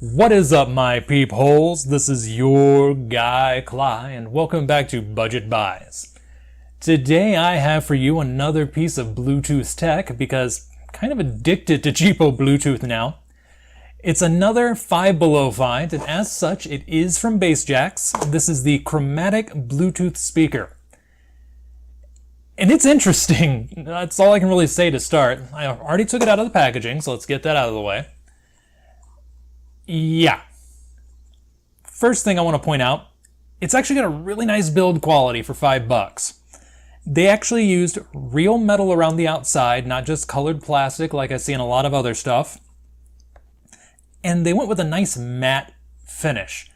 What is up, my peepholes? This is your guy Cly, and welcome back to Budget Buys. Today I have for you another piece of Bluetooth tech because I'm kind of addicted to cheapo Bluetooth now. It's another Five Below find, and as such it is from Bassjacks. This is the Chromatic Bluetooth speaker. And it's interesting. That's all I can really say to start. I already took it out of the packaging, so let's get that out of the way. Yeah. First thing I want to point out, it's actually got a really nice build quality for $5. They actually used real metal around the outside, not just colored plastic like I see in a lot of other stuff. And they went with a nice matte finish.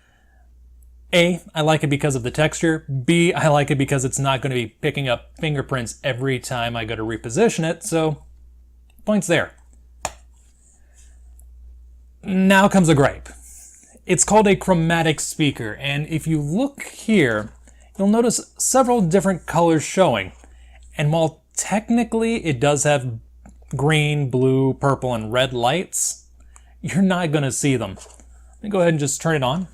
A, I like it because of the texture. B, I like it because it's not going to be picking up fingerprints every time I go to reposition it, so points there. Now comes a gripe. It's called a chromatic speaker, and if you look here, you'll notice several different colors showing. And while technically it does have green, blue, purple, and red lights, you're not going to see them. Let me go ahead and just turn it on.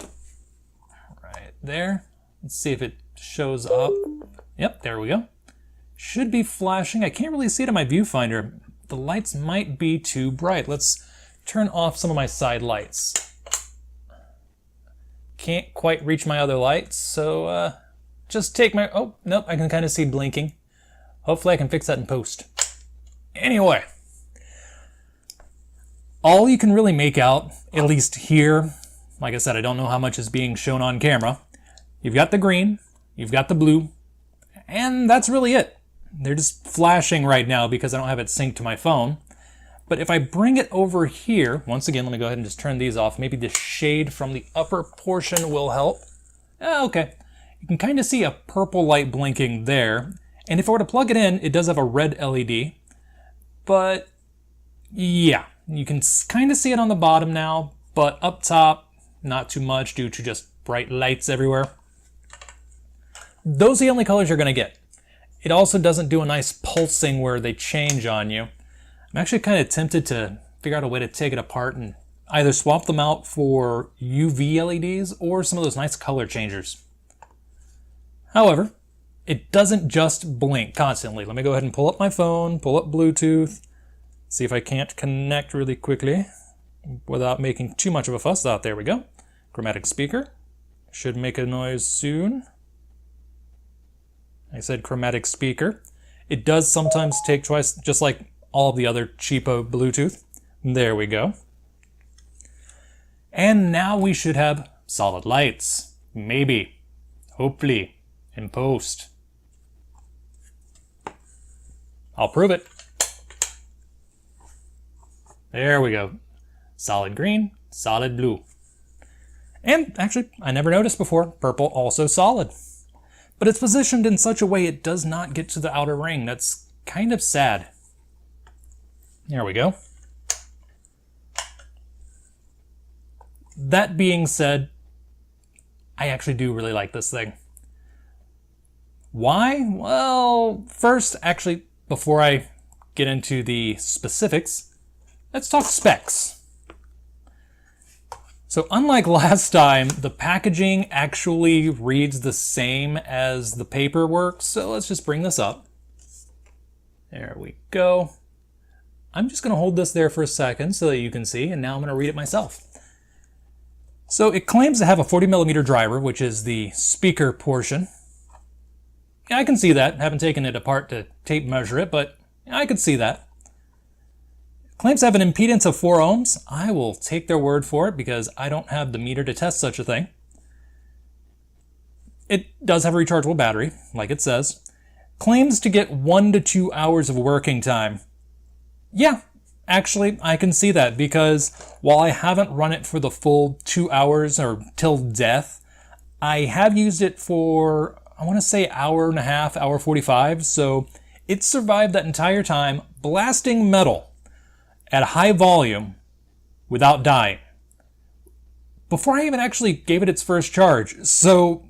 Right there. Let's see if it shows up. Yep, there we go. Should be flashing. I can't really see it in my viewfinder. The lights might be too bright. Let's turn off some of my side lights. Can't quite reach my other lights, so just take my... Oh, nope, I can kind of see blinking. Hopefully I can fix that in post. Anyway, all you can really make out, at least here, like I said, I don't know how much is being shown on camera. You've got the green, you've got the blue, and that's really it. They're just flashing right now because I don't have it synced to my phone. But if I bring it over here, once again, let me go ahead and just turn these off. Maybe the shade from the upper portion will help. Okay. You can kind of see a purple light blinking there. And if I were to plug it in, it does have a red LED. But yeah, you can kind of see it on the bottom now, but up top, not too much due to just bright lights everywhere. Those are the only colors you're going to get. It also doesn't do a nice pulsing where they change on you. I'm actually kind of tempted to figure out a way to take it apart and either swap them out for UV LEDs or some of those nice color changers. However, it doesn't just blink constantly. Let me go ahead and pull up my phone, pull up Bluetooth, see if I can't connect really quickly without making too much of a fuss. There we go. Chromatic speaker. Should make a noise soon. I said chromatic speaker. It does sometimes take twice, just like all of the other cheapo Bluetooth. There we go. And now we should have solid lights. Maybe. Hopefully. In post. I'll prove it. There we go. Solid green, solid blue. And actually, I never noticed before, purple also solid. But it's positioned in such a way it does not get to the outer ring. That's kind of sad. There we go. That being said, I actually do really like this thing. Why? Well, first, actually, before I get into the specifics, let's talk specs. So unlike last time, the packaging actually reads the same as the paperwork, so let's just bring this up. There we go. I'm just going to hold this there for a second so that you can see, and now I'm going to read it myself. So it claims to have a 40mm driver, which is the speaker portion. Yeah, I can see that. I haven't taken it apart to tape measure it, but I could see that. It claims to have an impedance of 4 ohms. I will take their word for it because I don't have the meter to test such a thing. It does have a rechargeable battery, like it says. Claims to get 1 to 2 hours of working time. Yeah, actually, I can see that because while I haven't run it for the full 2 hours or till death, I have used it for, I want to say, hour and a half, hour 45, so it survived that entire time blasting metal at a high volume without dying. Before I even actually gave it its first charge, so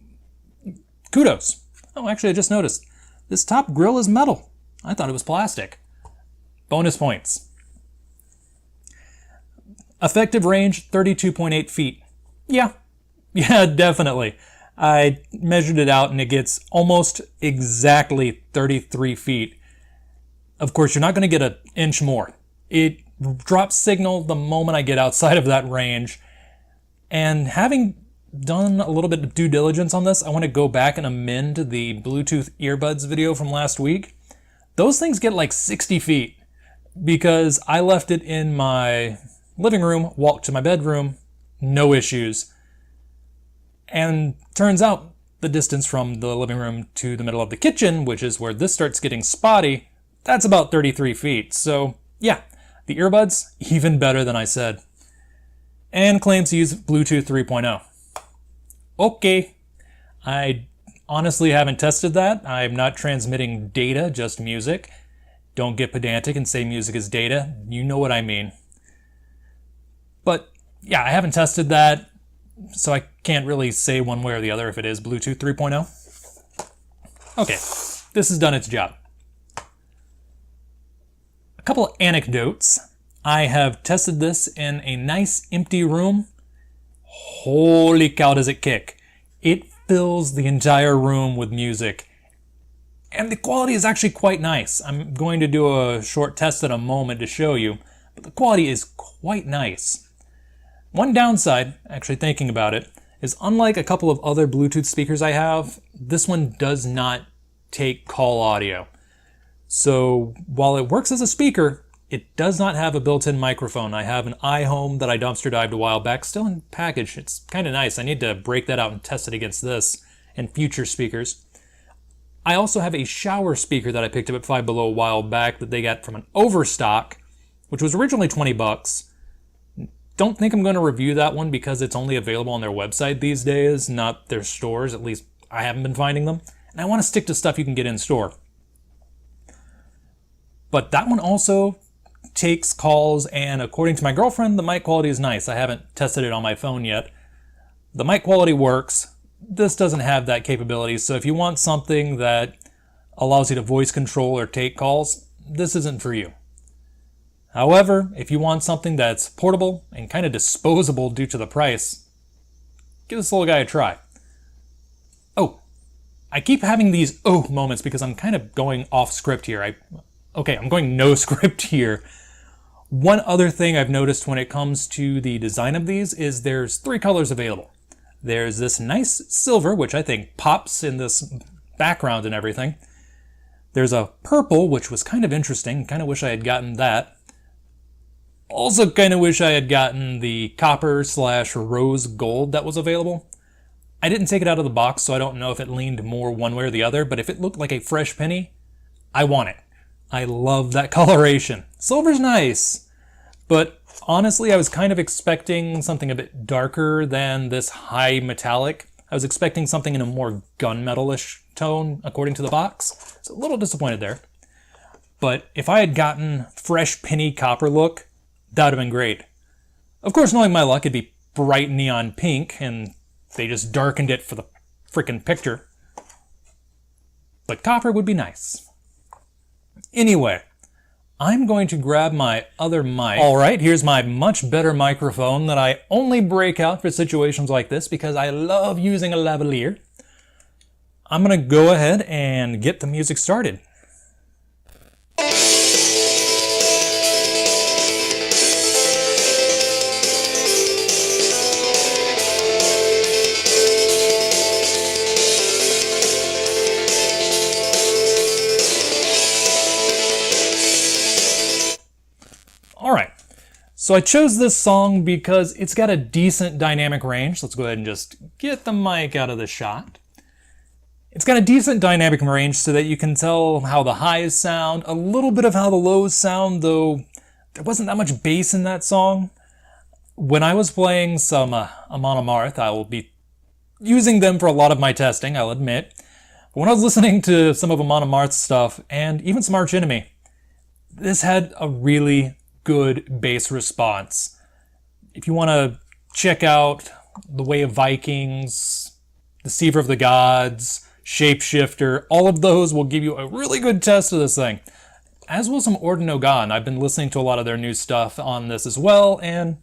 kudos. Oh, actually, I just noticed, this top grill is metal. I thought it was plastic. Bonus points. Effective range, 32.8 feet. Yeah, definitely. I measured it out and it gets almost exactly 33 feet. Of course, you're not going to get an inch more. It drops signal the moment I get outside of that range. And having done a little bit of due diligence on this, I want to go back and amend the Bluetooth earbuds video from last week. Those things get like 60 feet because I left it in my living room, walked to my bedroom, no issues. And turns out the distance from the living room to the middle of the kitchen, which is where this starts getting spotty, that's about 33 feet. So yeah, the earbuds, even better than I said. And claims to use Bluetooth 3.0. Okay, I honestly haven't tested that. I'm not transmitting data, just music. Don't get pedantic and say music is data. You know what I mean. But yeah, I haven't tested that, so I can't really say one way or the other if it is Bluetooth 3.0. Okay, this has done its job. A couple of anecdotes. I have tested this in a nice empty room. Holy cow, does it kick. It fills the entire room with music. And the quality is actually quite nice. I'm going to do a short test in a moment to show you, but the quality is quite nice. One downside, actually thinking about it, is unlike a couple of other Bluetooth speakers I have, this one does not take call audio. So while it works as a speaker, it does not have a built-in microphone. I have an iHome that I dumpster dived a while back, still in package. It's kind of nice. I need to break that out and test it against this and future speakers. I also have a shower speaker that I picked up at Five Below a while back that they got from an overstock, which was originally 20 bucks. Don't think I'm going to review that one because it's only available on their website these days, not their stores. At least I haven't been finding them. And I want to stick to stuff you can get in store. But that one also takes calls, and according to my girlfriend, the mic quality is nice. I haven't tested it on my phone yet. The mic quality works. This doesn't have that capability, so if you want something that allows you to voice control or take calls, this isn't for you. However, if you want something that's portable and kind of disposable due to the price, give this little guy a try. Oh, I keep having these moments because I'm kind of going off script here. I'm going no script here. One other thing I've noticed when it comes to the design of these is there's 3 colors available. There's this nice silver, which I think pops in this background and everything. There's a purple, which was kind of interesting. Kind of wish I had gotten that. Also kind of wish I had gotten the copper/rose gold that was available. I didn't take it out of the box, so I don't know if it leaned more one way or the other, but if it looked like a fresh penny, I want it. I love that coloration. Silver's nice, but honestly, I was kind of expecting something a bit darker than this high metallic. I was expecting something in a more gunmetal-ish tone, according to the box. So a little disappointed there. But if I had gotten fresh penny copper look, that would have been great. Of course, knowing my luck, it'd be bright neon pink, and they just darkened it for the frickin' picture. But copper would be nice. Anyway, I'm going to grab my other mic. Alright, here's my much better microphone that I only break out for situations like this because I love using a lavalier. I'm going to go ahead and get the music started. Alright, so I chose this song because it's got a decent dynamic range. Let's go ahead and just get the mic out of the shot. It's got a decent dynamic range so that you can tell how the highs sound, a little bit of how the lows sound, though there wasn't that much bass in that song. When I was playing some Amon Amarth, I will be using them for a lot of my testing, I'll admit. But when I was listening to some of Amon Amarth's stuff, and even some Arch Enemy, this had a really good bass response. If you want to check out The Way of Vikings, Deceiver of the Gods, Shapeshifter, all of those will give you a really good test of this thing. As will some Orden Ogan. I've been listening to a lot of their new stuff on this as well, and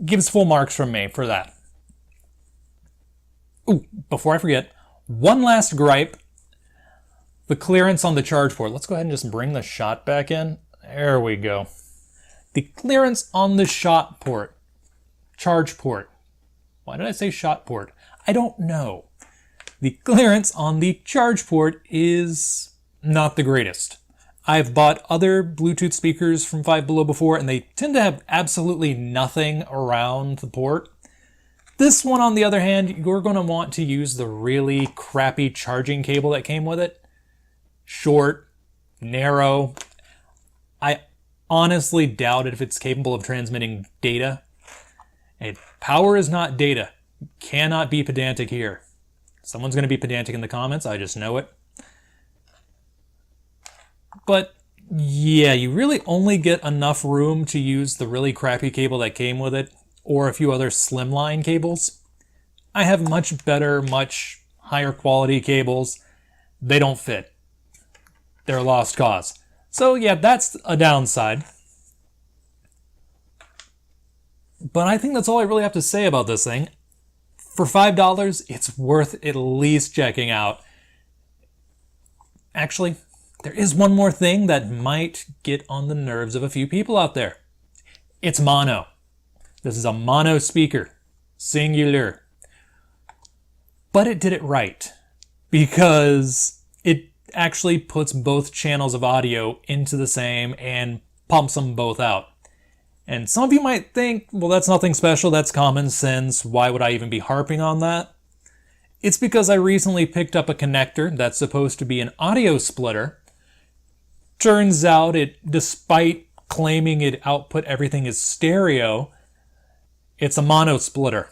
gives full marks from me for that. Ooh, before I forget, one last gripe. The clearance on the charge port. Let's go ahead and just bring the shot back in. There we go. The clearance on the shot port. Charge port. Why did I say shot port? I don't know. The clearance on the charge port is not the greatest. I've bought other Bluetooth speakers from Five Below before, and they tend to have absolutely nothing around the port. This one, on the other hand, you're going to want to use the really crappy charging cable that came with it. Short, narrow. I honestly doubt if it's capable of transmitting data. And power is not data. You cannot be pedantic here. Someone's going to be pedantic in the comments, I just know it. But yeah, you really only get enough room to use the really crappy cable that came with it, or a few other slimline cables. I have much better, much higher quality cables. They don't fit. They're a lost cause. So yeah, that's a downside. But I think that's all I really have to say about this thing. For $5, it's worth at least checking out. Actually, there is one more thing that might get on the nerves of a few people out there. It's mono. This is a mono speaker, singular. But it did it right, because it actually puts both channels of audio into the same and pumps them both out. And some of you might think, well, that's nothing special, that's common sense, why would I even be harping on that? It's because I recently picked up a connector that's supposed to be an audio splitter. Turns out despite claiming it output everything is stereo, it's a mono splitter.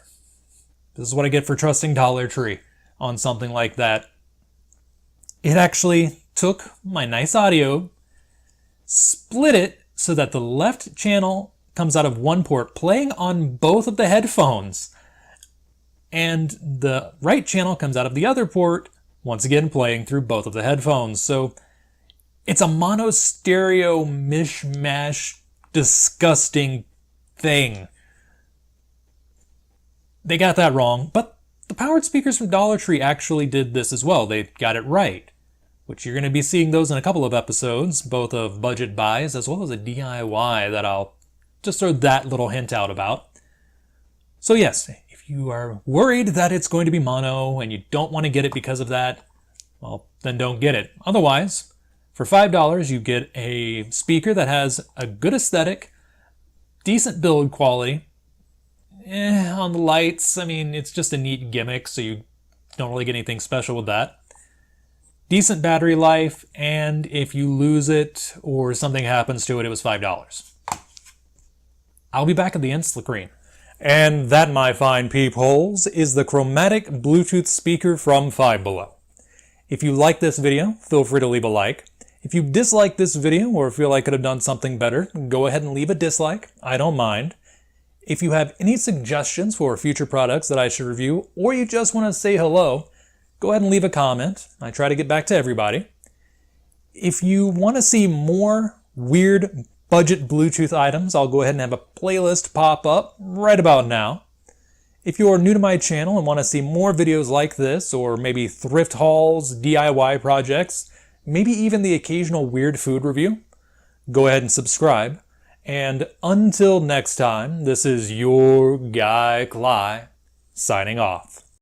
This is what I get for trusting Dollar Tree on something like that. It actually took my nice audio, split it so that the left channel comes out of one port, playing on both of the headphones, and the right channel comes out of the other port, once again playing through both of the headphones. So it's a mono stereo mishmash, disgusting thing. They got that wrong, but the powered speakers from Dollar Tree actually did this as well. They got it right, which you're going to be seeing those in a couple of episodes, both of budget buys as well as a DIY that I'll just throw that little hint out about. So yes, if you are worried that it's going to be mono and you don't want to get it because of that, well, then don't get it. Otherwise, for $5, you get a speaker that has a good aesthetic, decent build quality. On the lights, I mean, it's just a neat gimmick, so you don't really get anything special with that. Decent battery life, and if you lose it or something happens to it, it was $5. I'll be back at the end screen. And that, my fine peepholes, is the Chromatic Bluetooth speaker from Five Below. If you like this video, feel free to leave a like. If you dislike this video or feel I could have done something better, go ahead and leave a dislike. I don't mind. If you have any suggestions for future products that I should review, or you just want to say hello, go ahead and leave a comment. I try to get back to everybody. If you want to see more weird budget Bluetooth items, I'll go ahead and have a playlist pop up right about now. If you are new to my channel and want to see more videos like this, or maybe thrift hauls, DIY projects, maybe even the occasional weird food review, go ahead and subscribe. And until next time, this is your guy Cly, signing off.